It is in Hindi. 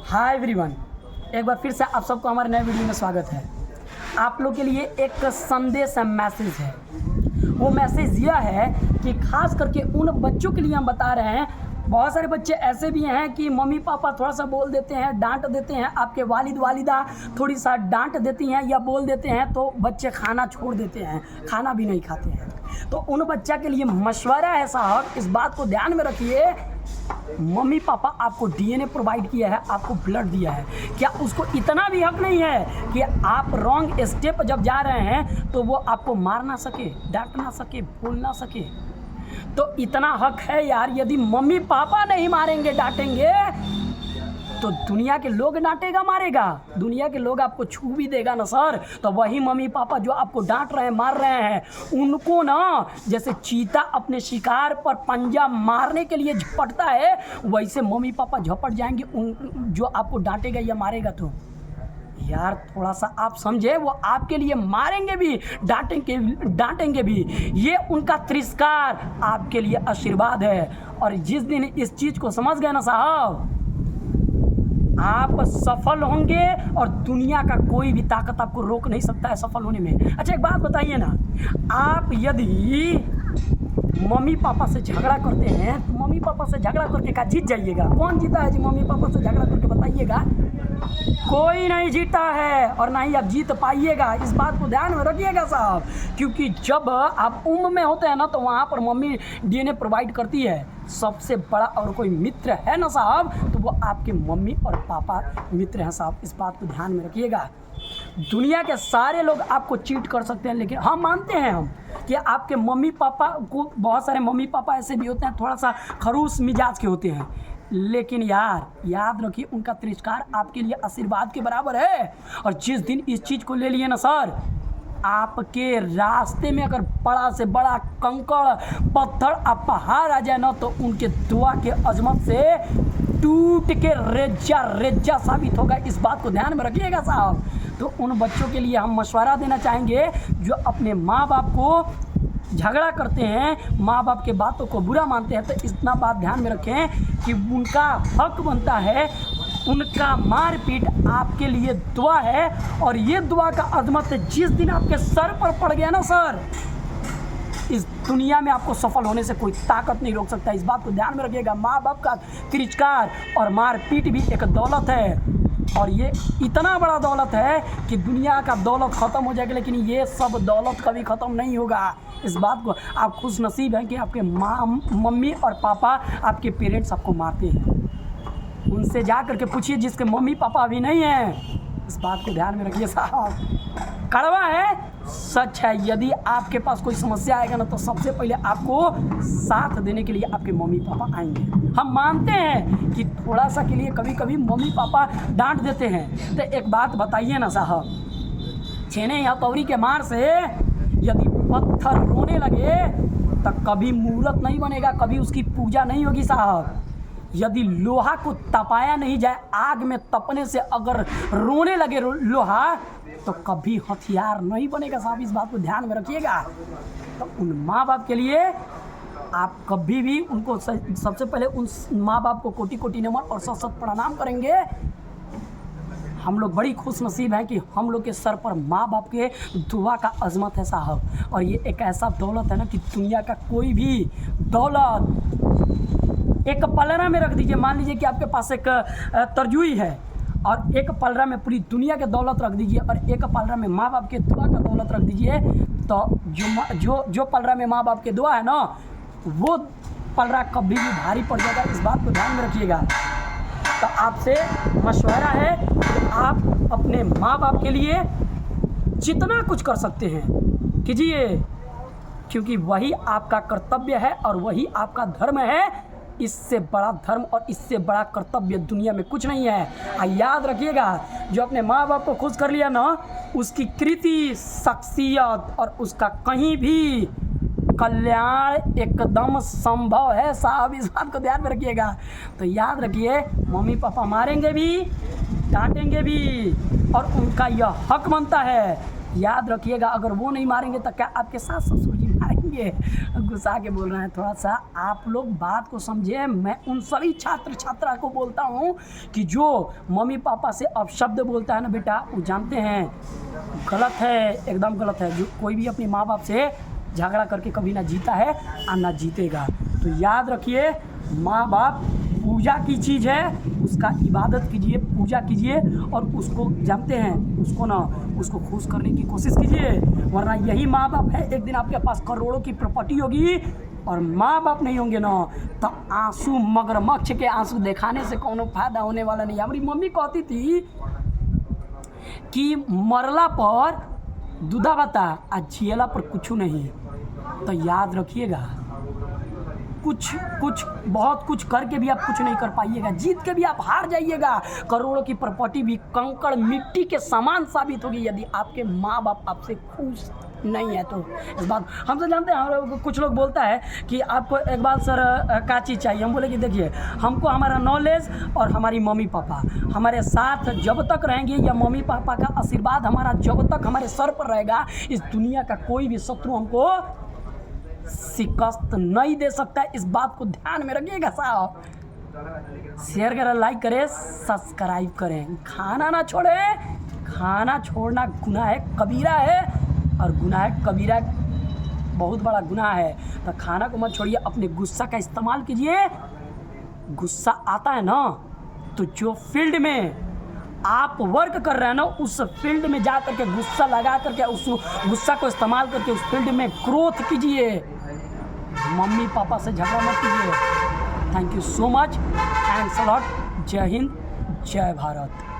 हाय एवरीवन, एक बार फिर से आप सबको हमारे नए वीडियो में स्वागत है। आप लोग के लिए एक संदेश है, मैसेज है। वो मैसेज यह है कि खास करके उन बच्चों के लिए हम बता रहे हैं। बहुत सारे बच्चे ऐसे भी हैं कि मम्मी पापा थोड़ा सा बोल देते हैं, डांट देते हैं, आपके वालिद वालिदा थोड़ी सा डांट देती हैं या बोल देते हैं तो बच्चे खाना छोड़ देते हैं, खाना भी नहीं खाते हैं। तो उन बच्चा के लिए मशवरा है साहब, इस बात को ध्यान में रखिए। मम्मी पापा आपको डीएनए प्रोवाइड किया है, आपको ब्लड दिया है, क्या उसको इतना भी हक नहीं है कि आप रॉन्ग स्टेप जब जा रहे हैं तो वो आपको मार ना सके, डांट ना सके, बोल ना सके? तो इतना हक है यार। यदि मम्मी पापा नहीं मारेंगे, डांटेंगे, तो दुनिया के लोग डांटेगा, मारेगा? दुनिया के लोग आपको छू भी देगा ना सर। तो वही मम्मी पापा जो आपको डांट रहे हैं, मार रहे हैं, उनको ना जैसे चीता अपने शिकार पर पंजा मारने के लिए झपटता है, वैसे मम्मी पापा झपट जाएंगे उन जो आपको डांटेगा या मारेगा। तो यार थोड़ा सा आप समझे, वो आपके लिए मारेंगे भी, डांटेंगे भी। ये उनका तिरस्कार आपके लिए आशीर्वाद है। और जिस दिन इस चीज़ को समझ गए ना साहब, आप सफल होंगे और दुनिया का कोई भी ताकत आपको रोक नहीं सकता है सफल होने में। अच्छा एक बात बताइए ना, आप यदि मम्मी पापा से झगड़ा करते हैं तो मम्मी पापा से झगड़ा करके क्या जीत जाइएगा? कौन जीता है जी मम्मी पापा से झगड़ा करके, बताइएगा? कोई नहीं जीता है और ना ही आप जीत पाइएगा। इस बात को ध्यान में रखिएगा साहब, क्योंकि जब आप उम्र में होते हैं ना तो वहाँ पर मम्मी डीएनए प्रोवाइड करती है। सबसे बड़ा और कोई मित्र है ना साहब, तो वो आपके मम्मी और पापा मित्र हैं साहब। इस बात को ध्यान में रखिएगा। दुनिया के सारे लोग आपको चीट कर सकते हैं, लेकिन हम मानते हैं हम कि आपके मम्मी पापा को, बहुत सारे मम्मी पापा ऐसे भी होते हैं थोड़ा सा खड़ूस मिजाज के होते हैं, लेकिन यार याद रखिए उनका तिरस्कार आपके लिए आशीर्वाद के बराबर है। और जिस दिन इस चीज़ को ले लिए ना सर, आपके रास्ते में अगर बड़ा से बड़ा कंकड़ पत्थर आप पहाड़ आ जाए ना, तो उनके दुआ के अजमत से टूट के रेजा रेजा साबित होगा। इस बात को ध्यान में रखिएगा साहब। तो उन बच्चों के लिए हम मशवरा देना चाहेंगे जो अपने माँ बाप को झगड़ा करते हैं, माँ बाप के बातों को बुरा मानते हैं, तो इतना बात ध्यान में रखें कि उनका हक बनता है, उनका मारपीट आपके लिए दुआ है। और ये दुआ का अजमत जिस दिन आपके सर पर पड़ गया ना सर, इस दुनिया में आपको सफल होने से कोई ताकत नहीं रोक सकता। इस बात को ध्यान में रखिएगा। माँ बाप का तिरस्कार और मारपीट भी एक दौलत है, और ये इतना बड़ा दौलत है कि दुनिया का दौलत ख़त्म हो जाएगा, लेकिन ये सब दौलत कभी ख़त्म नहीं होगा। इस बात को आप खुश नसीब हैं कि आपके मम्मी और पापा, आपके पेरेंट्स आपको मारते हैं। उनसे जा करके पूछिए जिसके मम्मी पापा अभी नहीं हैं। इस बात को ध्यान में रखिए साहब। कड़वा है, सच है। यदि आपके पास कोई समस्या आएगा ना, तो सबसे पहले आपको साथ देने के लिए आपके मम्मी पापा आएंगे। हम मानते हैं कि थोड़ा सा के लिए कभी कभी मम्मी पापा डांट देते हैं। तो एक बात बताइए ना साहब, छेने या तौरी के मार से यदि पत्थर रोने लगे तो कभी मूर्त नहीं बनेगा, कभी उसकी पूजा नहीं होगी साहब। यदि लोहा को तपाया नहीं जाए, आग में तपने से अगर रोने लगे लोहा, तो कभी हथियार नहीं बनेगा साहब। इस बात को ध्यान में रखिएगा। तो उन माँ बाप के लिए आप कभी भी उनको सबसे पहले उन माँ बाप को कोटि कोटि नमन और सत सत प्रणाम करेंगे। हम लोग बड़ी खुश नसीब हैं कि हम लोग के सर पर माँ बाप के दुआ का अजमत है साहब। और ये एक ऐसा दौलत है ना कि दुनिया का कोई भी दौलत एक पलरा में रख दीजिए। मान लीजिए कि आपके पास एक तरजुई है और एक पलरा में पूरी दुनिया के दौलत रख दीजिए, और एक पलरा में माँ बाप के दुआ का दौलत रख दीजिए, तो जो पलरा में माँ बाप के दुआ है ना, वो पलरा कभी भी भारी पड़ जाएगा। इस बात को ध्यान में रखिएगा। तो आपसे मशवरा है कि आप अपने माँ बाप के लिए जितना कुछ कर सकते हैं कीजिए, क्योंकि वही आपका कर्तव्य है और वही आपका धर्म है। इससे बड़ा धर्म और इससे बड़ा कर्तव्य दुनिया में कुछ नहीं है। याद रखिएगा, जो अपने माँ बाप को खुश कर लिया ना, उसकी कृति, शख्सियत और उसका कहीं भी कल्याण एकदम संभव है साहब। इस बात को ध्यान में रखिएगा। तो याद रखिए, मम्मी पापा मारेंगे भी, डांटेंगे भी, और उनका यह हक बनता है। याद रखिएगा, अगर वो नहीं मारेंगे तो क्या आपके सास ससुर जी आएंगे। गुस्सा के बोल रहे हैं थोड़ा सा, आप लोग बात को समझे। मैं उन सभी छात्र छात्रा को बोलता हूँ कि जो मम्मी पापा से अपशब्द बोलता है ना बेटा, वो जानते हैं गलत है, एकदम गलत है। जो कोई भी अपने माँ बाप से झगड़ा करके कभी ना जीता है और ना जीतेगा। तो याद रखिए, माँ बाप पूजा की चीज़ है, उसका इबादत कीजिए, पूजा कीजिए, और उसको जानते हैं, उसको खुश करने की कोशिश कीजिए। वरना यही माँ बाप है, एक दिन आपके पास करोड़ों की प्रॉपर्टी होगी और माँ बाप नहीं होंगे ना, तो आंसू, मगरमच्छ के आंसू दिखाने से कोनो फायदा होने वाला नहीं। हमारी मम्मी कहती थी कि मरला पर दूधा बता आ जियला पर कुछ नहीं। तो याद रखिएगा, कुछ बहुत कुछ करके भी आप कुछ नहीं कर पाइएगा, जीत के भी आप हार जाइएगा। करोड़ों की प्रॉपर्टी भी कंकड़ मिट्टी के समान साबित होगी यदि आपके माँ बाप आपसे खुश नहीं है। तो इस बात हम तो जानते हैं। कुछ लोग बोलता है कि आपको एक बात सर क्या चीज़ चाहिए, हम बोले कि देखिए, हमको हमारा नॉलेज और हमारी मम्मी पापा हमारे साथ जब तक रहेंगे, या मम्मी पापा का आशीर्वाद हमारा जब तक हमारे सर पर रहेगा, इस दुनिया का कोई भी शत्रु हमको शिकस्त नहीं दे सकता है। इस बात को ध्यान में रखिएगा साहब। शेयर करें, लाइक करें, सब्सक्राइब करें, खाना ना छोड़ें। खाना छोड़ना गुनाह है, कबीरा है, और गुनाह है कबीरा बहुत बड़ा गुनाह है। तो खाना को मत छोड़िए, अपने गुस्सा का इस्तेमाल कीजिए। गुस्सा आता है ना, तो जो फील्ड में आप वर्क कर रहे हैं ना, उस फील्ड में जा करके गुस्सा लगा करके उस गुस्सा को इस्तेमाल करके उस फील्ड में ग्रोथ कीजिए। मम्मी पापा से झगड़ा मत कीजिए। Thank you so much, thanks a lot. जय हिंद, जय भारत।